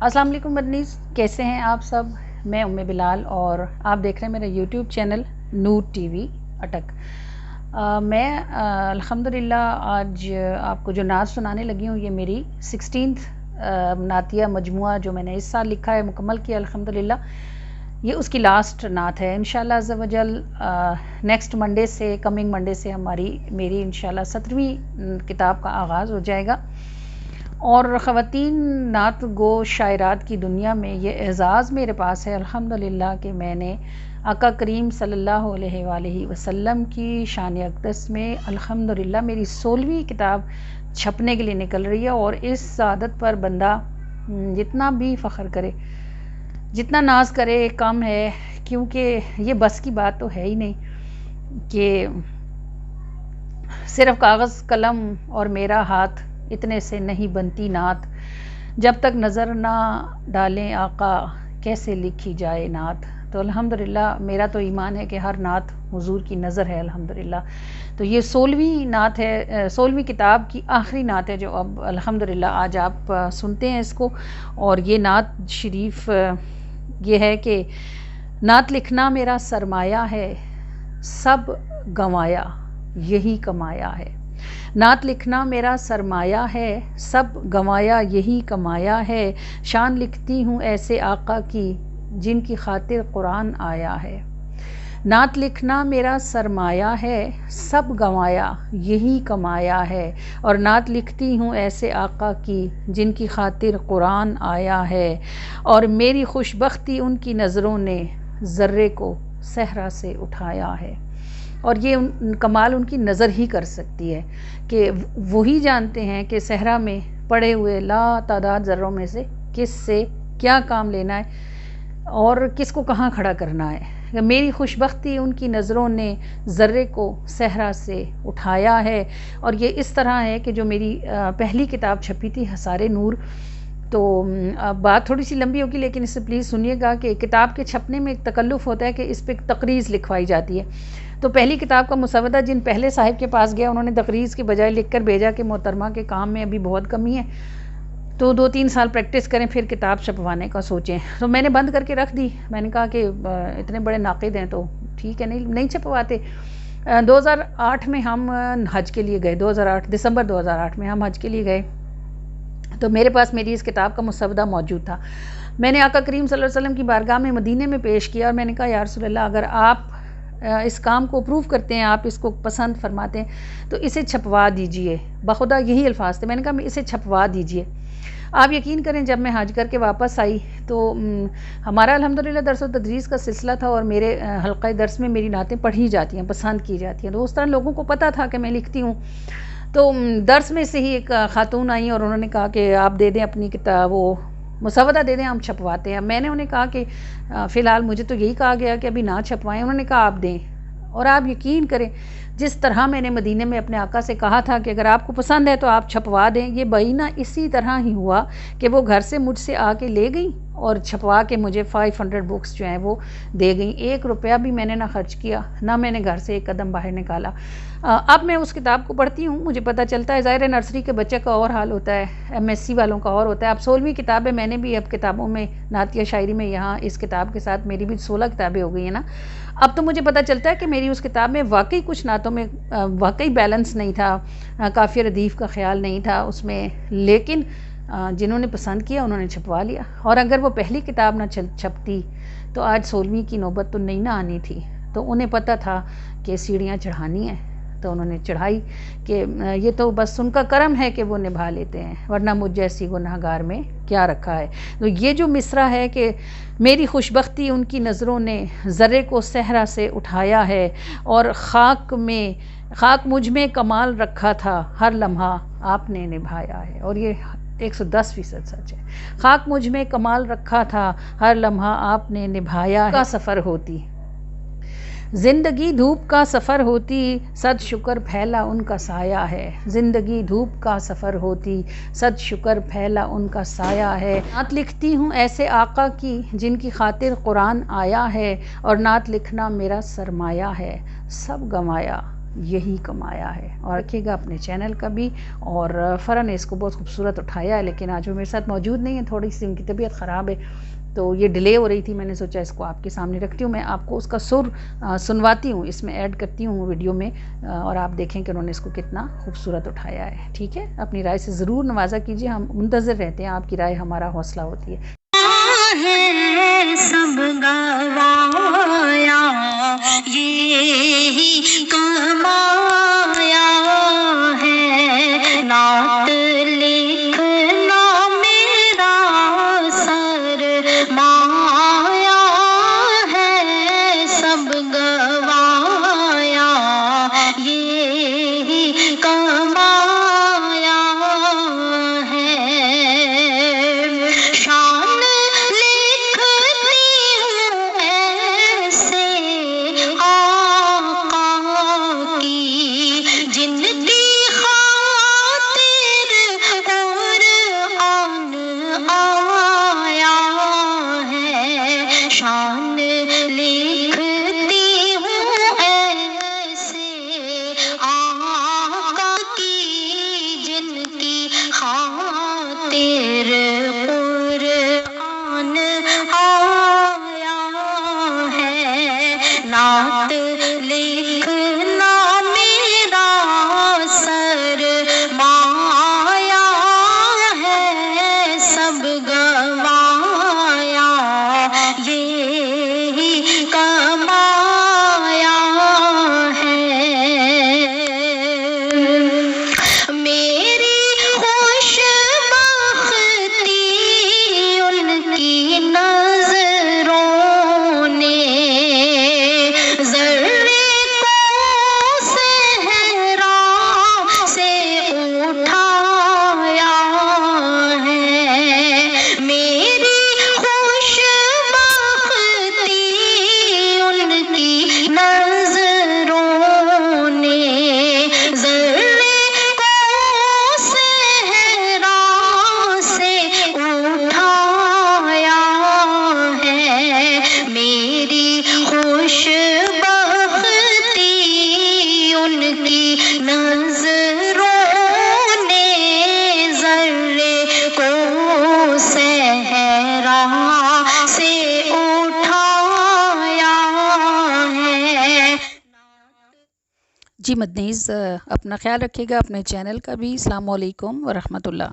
अस्सलाम वालेकुम मदनीस, कैसे हैं आप सब। मैं उम्मे बिलाल और आप देख रहे हैं मेरा यूट्यूब चैनल नूर टीवी अटक। मैं अल्हम्दुलिल्लाह आज आपको जो नात सुनाने लगी हूँ, ये मेरी 16th नातिया मजमुआ जो मैंने इस साल लिखा है, मुकम्मल किया अल्हम्दुलिल्लाह। ये उसकी लास्ट नात है। इंशाल्लाह अज़्ज़ा वजल नेक्स्ट मंडे से, कमिंग मंडे से मेरी इंशाल्लाह 17वीं किताब का आगाज़ हो जाएगा। और ख़वातीन नात गो शायरात की दुनिया में ये एज़ाज़ मेरे पास है अल्हम्दुलिल्लाह कि मैंने आका करीम सल्लल्लाहु अलैहि वसल्लम की शान अक़दस में अल्हम्दुलिल्लाह मेरी 16वीं किताब छपने के लिए निकल रही है। और इस सादत पर बंदा जितना भी फ़ख्र करे, जितना नाज करे कम है, क्योंकि ये बस की बात तो है ही नहीं कि सिर्फ़ कागज़ कलम और मेरा हाथ, इतने से नहीं बनती नात। जब तक नज़र ना डालें आका, कैसे लिखी जाए नात। तो अल्हम्दुलिल्लाह मेरा तो ईमान है कि हर नात हुजूर की नज़र है अल्हम्दुलिल्लाह। तो ये 16वीं नात है, 16वीं किताब की आखिरी नात है जो अब अल्हम्दुलिल्लाह आज आप सुनते हैं इसको। और ये नात शरीफ ये है कि नात लिखना मेरा सरमाया है, सब गंवाया यही कमाया है। नात लिखना मेरा सरमाया है, सब गंवाया यही कमाया है। शान लिखती हूँ ऐसे आका की जिनकी खातिर कुरान आया है। नात लिखना मेरा सरमाया है, सब गंवाया यही कमाया है। और नात लिखती हूँ ऐसे आका की जिनकी खातिर कुरान आया है। और मेरी खुशबख्ती उनकी नज़रों ने ज़र्रे को सहरा से उठाया है। और ये कमाल उनकी नज़र ही कर सकती है कि वही जानते हैं कि सहरा में पड़े हुए ला तादाद ज़र्रों में से किस से क्या काम लेना है और किसको कहाँ खड़ा करना है। मेरी खुशबख्ती उनकी नज़रों ने ज़र्रे को सहरा से उठाया है। और ये इस तरह है कि जो मेरी पहली किताब छपी थी हसारे नूर, तो बात थोड़ी सी लंबी होगी लेकिन इससे प्लीज़ सुनिएगा कि किताब के छपने में एक तकल्लुफ़ होता है कि इस पर तकरीज़ लिखवाई जाती है। तो पहली किताब का मुसवदा जिन पहले साहिब के पास गया, उन्होंने तकरीज़ के बजाय लिख कर भेजा कि मोहतरमा के काम में अभी बहुत कमी है, तो 2-3 साल प्रैक्टिस करें फिर किताब छपवाने का सोचें। तो मैंने बंद करके रख दी। मैंने कहा कि इतने बड़े नाक़िद हैं तो ठीक है, नहीं छपवाते। 2008 में हम हज के लिए गए, 2008 दिसंबर 2008 में हम हज के लिए गए। तो मेरे पास मेरी इस किताब का मुसवदा मौजूद था। मैंने आका करीम सल्लल्लाहु अलैहि वसल्लम की बारगाह में मदीने में पेश किया और मैंने कहा या रसूल अल्लाह, अगर आप इस काम को अप्रूव करते हैं, आप इसको पसंद फरमाते हैं तो इसे छपवा दीजिए। बखुदा यही अल्फाज थे। मैंने कहा इसे छपवा दीजिए। आप यकीन करें, जब मैं हज करके वापस आई तो हमारा अल्हम्दुलिल्लाह दर्स व तदरीस का सिलसिला था और मेरे हल्का दर्स में मेरी नातें पढ़ी जाती हैं, पसंद की जाती हैं। तो उस तरह लोगों को पता था कि मैं लिखती हूँ। तो दर्स में से ही एक खातून आई और उन्होंने कहा कि आप दे दें अपनी किताब, वो मुसवदा दे दें, हम छपवाते हैं। मैंने उन्हें कहा कि फ़िलहाल मुझे तो यही कहा गया कि अभी ना छपवाएं। उन्होंने कहा आप दें। और आप यकीन करें, जिस तरह मैंने मदीने में अपने आका से कहा था कि अगर आपको पसंद है तो आप छपवा दें, ये बहीना इसी तरह ही हुआ कि वो घर से मुझसे आके ले गई और छपवा के मुझे 500 बुक्स जो हैं वो दे गई। 1 रुपया भी मैंने ना खर्च किया, ना मैंने घर से एक कदम बाहर निकाला। अब मैं उस किताब को पढ़ती हूँ, मुझे पता चलता है, ज़ाहिर है नर्सरी के बच्चे का और हाल होता है, MSc वालों का और होता है। अब 16वीं किताब है, मैंने भी अब किताबों में नातिया शायरी में यहाँ इस किताब के साथ मेरी भी 16 किताबें हो गई हैं ना। अब तो मुझे पता चलता है कि मेरी उस किताब में वाकई कुछ नातों में वाकई बैलेंस नहीं था, काफ़िया रदीफ़ का ख्याल नहीं था उसमें, लेकिन जिन्होंने पसंद किया उन्होंने छपवा लिया। और अगर वो पहली किताब ना छपती तो आज 16वीं की नौबत तो नहीं ना आनी थी। तो उन्हें पता था कि सीढ़ियाँ चढ़ानी है, तो उन्होंने चढ़ाई कि ये तो बस उनका करम है कि वो निभा लेते हैं, वरना मुझ जैसी गुनहगार में क्या रखा है। तो ये जो मिसरा है कि मेरी खुशबख्ती उनकी नज़रों ने ज़र्रे को सहरा से उठाया है। और खाक मुझ में कमाल रखा था, हर लम्हा आपने निभाया है। और ये 110% सच है। खाक मुझ में कमाल रखा था, हर लम्हा आपने निभाया है। का सफ़र होती ज़िंदगी धूप का सफ़र होती, सद शुक्र फैला उनका साया है। ज़िंदगी धूप का सफ़र होती, सद शुक्र फैला उनका साया है। नात लिखती हूँ ऐसे आका की जिनकी खातिर कुरान आया है। और नात लिखना मेरा सरमाया है, सब गंवाया यही कमाया है। और रखिएगा अपने चैनल का भी। और फ़रा ने इसको बहुत खूबसूरत उठाया है, लेकिन आज वो मेरे साथ मौजूद नहीं है, थोड़ी सी उनकी तबीयत ख़राब है, तो ये डिले हो रही थी। मैंने सोचा इसको आपके सामने रखती हूँ, मैं आपको उसका सुर सुनवाती हूँ, इसमें ऐड करती हूँ वीडियो में, और आप देखें कि उन्होंने इसको कितना खूबसूरत उठाया है। ठीक है, अपनी राय से ज़रूर नवाजा कीजिए, हम मुंतज़िर रहते हैं, आपकी राय हमारा हौसला होती है। सब गवाया ये कमाया है, नात लिखना मेरा सर माया है, सब गवाया ये कमाया है। शान लिखती हूँ ऐसे आका की, जिनकी खातिर कुरान आया है। शान लिखती हूँ ऐसे आका की, जिनकी खातिर कुरान आया है। नात लिखना मेरा सर माया है, सब गवाया ये कमाया है। मेरी खुशबख्ती उनकी नजरों ने ज़र्रे को सहरा से उठाया है। मेरी खुशबख्ती उनकी नजरों ने ज़र्रे को सहरा से उठाया है। मेरी खुशबख्ती उनकी नजरों ने ज़र्रे को सहरा से उठाया है। जी मदनीज़, अपना ख्याल रखिएगा, अपने चैनल का भी। अस्सलाम वालेकुम व रहमतुल्लाह।